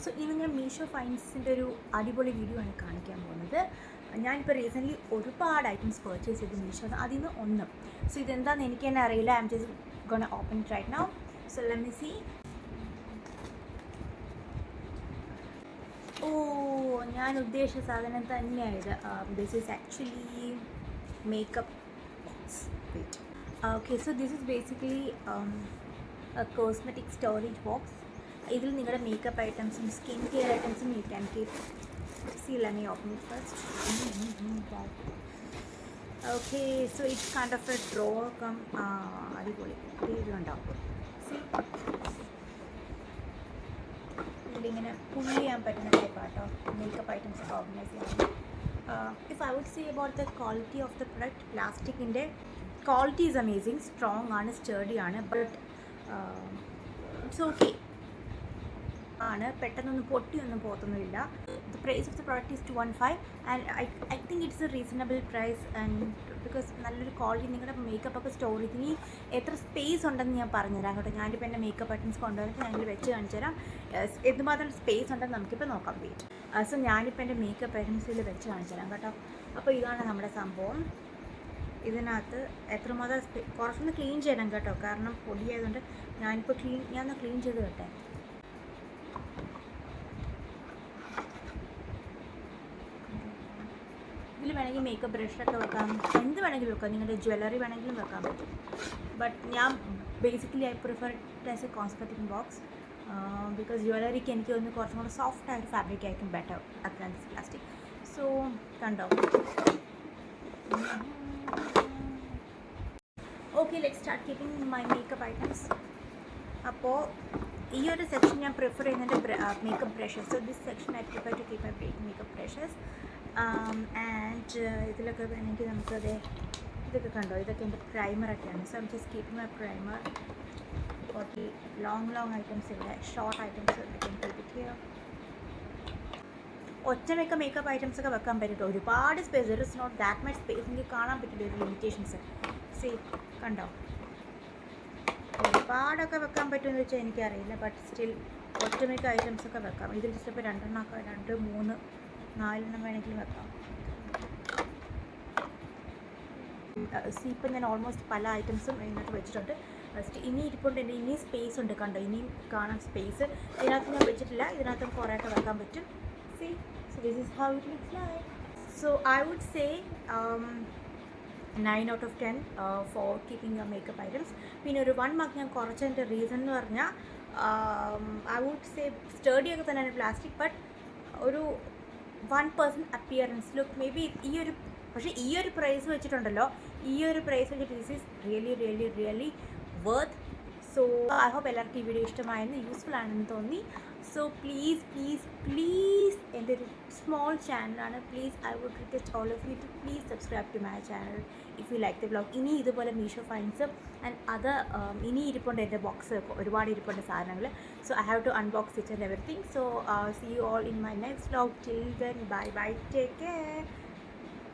So ഇന്ന് ഞാൻ മീഷോ ഫൈൻസിൻ്റെ ഒരു അടിപൊളി വീഡിയോ ആണ് കാണിക്കാൻ പോകുന്നത്. ഞാനിപ്പോൾ റീസെൻ്റ്ലി ഒരുപാട് ഐറ്റംസ് പർച്ചേസ് ചെയ്തു മീഷോ. അതിൽ നിന്ന് ഒന്ന്. സോ ഇതെന്താണെന്ന് എനിക്ക് തന്നെ അറിയില്ല. I'm just gonna open it right now. So let me see. Oh, ഞാൻ ഉദ്ദേശിച്ച സാധനം തന്നെയായത്. This is actually makeup box. Wait. Okay, so this is basically cosmetic storage box. ഇതിൽ നിങ്ങളുടെ മേക്കപ്പ് ഐറ്റംസും സ്കിൻ കെയർ ഐറ്റംസും you can keep. See, let me open it first. Wow. Okay, so it's kind of a drawer come അടിപൊളി ഇതുണ്ടാവും. See, ഇതിലിങ്ങനെ പുള്ളി ചെയ്യാൻ പറ്റുന്ന ടൈപ്പാട്ടോ മേക്കപ്പ് ഐറ്റംസ് ഒക്കെ ഓർഗനൈസ് ചെയ്യാൻ. If I would say about the quality of the product, പ്ലാസ്റ്റിക്കിൻ്റെ quality is amazing. Strong ആണ്, സ്റ്റേർഡി ആണ്, ബട്ട് ഇറ്റ്സ് ഓക്കെ ആണ്. പെട്ടെന്നൊന്നും പൊട്ടിയൊന്നും പോകത്തൊന്നുമില്ല. The price of the product is 215 and I think it's a reasonable price. And because നല്ലൊരു quality നിങ്ങളുടെ makeup ഒക്കെ സ്റ്റോർ ചെയ്ത് ഇനി എത്ര സ്പേസ് ഉണ്ടെന്ന് ഞാൻ പറഞ്ഞുതരാം കേട്ടോ. ഞാനിപ്പോൾ എൻ്റെ മേക്കപ്പ് ഐറ്റംസ് കൊണ്ടുവന്നിട്ട് ഞാനിൽ വെച്ച് കാണിച്ചു തരാം എന്തുമാത്രം സ്പേസ് ഉണ്ടെന്ന് നമുക്കിപ്പോൾ നോക്കാം. വെയിറ്റ്. സോ ഞാനിപ്പോൾ എൻ്റെ മേക്കപ്പ് ഐറ്റംസിൽ വെച്ച് കാണിച്ചു തരാം കേട്ടോ. അപ്പോൾ ഇതാണ് നമ്മുടെ സംഭവം. ഇതിനകത്ത് എത്രമാത്രം കുറച്ചൊന്ന് ക്ലീൻ ചെയ്യണം കേട്ടോ, കാരണം പൊടിയായതുകൊണ്ട് ഞാനിപ്പോൾ ഞാനൊന്ന് ക്ലീൻ ചെയ്ത് കേട്ടെ. ഇതിൽ വേണമെങ്കിൽ മേക്കപ്പ് ബ്രഷൊക്കെ വെക്കാം, എന്ത് വേണമെങ്കിലും വെക്കാം, നിങ്ങളുടെ ജ്വല്ലറി വേണമെങ്കിലും വെക്കാൻ പറ്റും. ബട്ട് ഞാൻ basically I prefer it as a cosmetic box because ജ്വല്ലറിക്ക് എനിക്ക് ഒന്ന് കുറച്ചും കൂടെ സോഫ്റ്റ് ആയിട്ട് ഫാബ്രിക് ആയിരിക്കും ബെറ്റർ അതാണ് പ്ലാസ്റ്റിക്. സോ കണ്ടോ. Okay, let start keeping my makeup items. അപ്പോൾ ഈ ഒരു സെക്ഷൻ ഞാൻ പ്രിഫർ ചെയ്യുന്നതിൻ്റെ makeup brushes. So this section I prefer to keep my makeup brushes. And ഇതിലൊക്കെ വേണമെങ്കിൽ നമുക്കത് ഇതൊക്കെ കണ്ടോ, ഇതൊക്കെ എൻ്റെ പ്രൈമറൊക്കെയാണ്. So I'm just keeping my primer. Okay, long items ഇല്ല, ഷോർട്ട് ഐറ്റംസ് ഒറ്റമൊക്കെ മേക്കപ്പ് ഐറ്റംസ് ഒക്കെ വെക്കാൻ പറ്റും. ഒരുപാട് space, there is not that much space. എനിക്ക് കാണാൻ പറ്റില്ല ഒരു ലിമിറ്റേഷൻസ്. സീ കണ്ടോ, ഒരുപാടൊക്കെ വെക്കാൻ പറ്റുമെന്ന് വെച്ചാൽ എനിക്കറിയില്ല, ബട്ട് സ്റ്റിൽ ഒറ്റമിക്ക ഐറ്റംസ് ഒക്കെ വെക്കാം. ഇതിൽ ചിലപ്പോൾ 2 3 4 വേണമെങ്കിലും വെക്കാം. ഇപ്പം ഞാൻ ഓൾമോസ്റ്റ് പല ഐറ്റംസും ഇതിനകത്ത് വെച്ചിട്ടുണ്ട്. ഇനി ഇരിപ്പുണ്ട്, എൻ്റെ ഇനിയും സ്പേസ് ഉണ്ട് കണ്ടോ, ഇനിയും കാണാൻ സ്പേസ്. ഇതിനകത്ത് ഞാൻ വെച്ചിട്ടില്ല, ഇതിനകത്തും കുറേയൊക്കെ വെക്കാൻ പറ്റും. So this is how it looks like. So I would say 9 out of 10 for keeping your makeup items. പിന്നെ ഒരു 1 മാർക്ക് ഞാൻ കുറച്ചതിൻ്റെ റീസൺ എന്ന് പറഞ്ഞാൽ ഐ വുഡ് സേ സ്റ്റേഡിയൊക്കെ തന്നെയാണ് പ്ലാസ്റ്റിക്, ബട്ട് ഒരു 1% അപ്പിയറൻസ് ലുക്ക് മേ ബി പക്ഷേ ഈ ഒരു പ്രൈസ് വെച്ചിട്ടുണ്ടല്ലോ, ഈ ഒരു പ്രൈസ് വെച്ചിട്ട് this is really worth. So I hope എല്ലാവർക്കും ഈ വീഡിയോ ഇഷ്ടമായെന്ന്, യൂസ്ഫുൾ ആണെന്ന് തോന്നി. സോ പ്ലീസ് എൻ്റെ ഒരു സ്മോൾ ചാനലാണ്. Please I would request all of you to please subscribe to my channel if you like the vlog. ഇനി ഇതുപോലെ മീഷോ ഫൈൻസ് ആൻഡ് അത് ഇനി ഇരിപ്പുണ്ട് എൻ്റെ ബോക്സ്, ഒരുപാട് ഇരിപ്പുണ്ട് സാധനങ്ങൾ. So I have to unbox it and everything. So see you all in my next vlog. Till then bye, take care.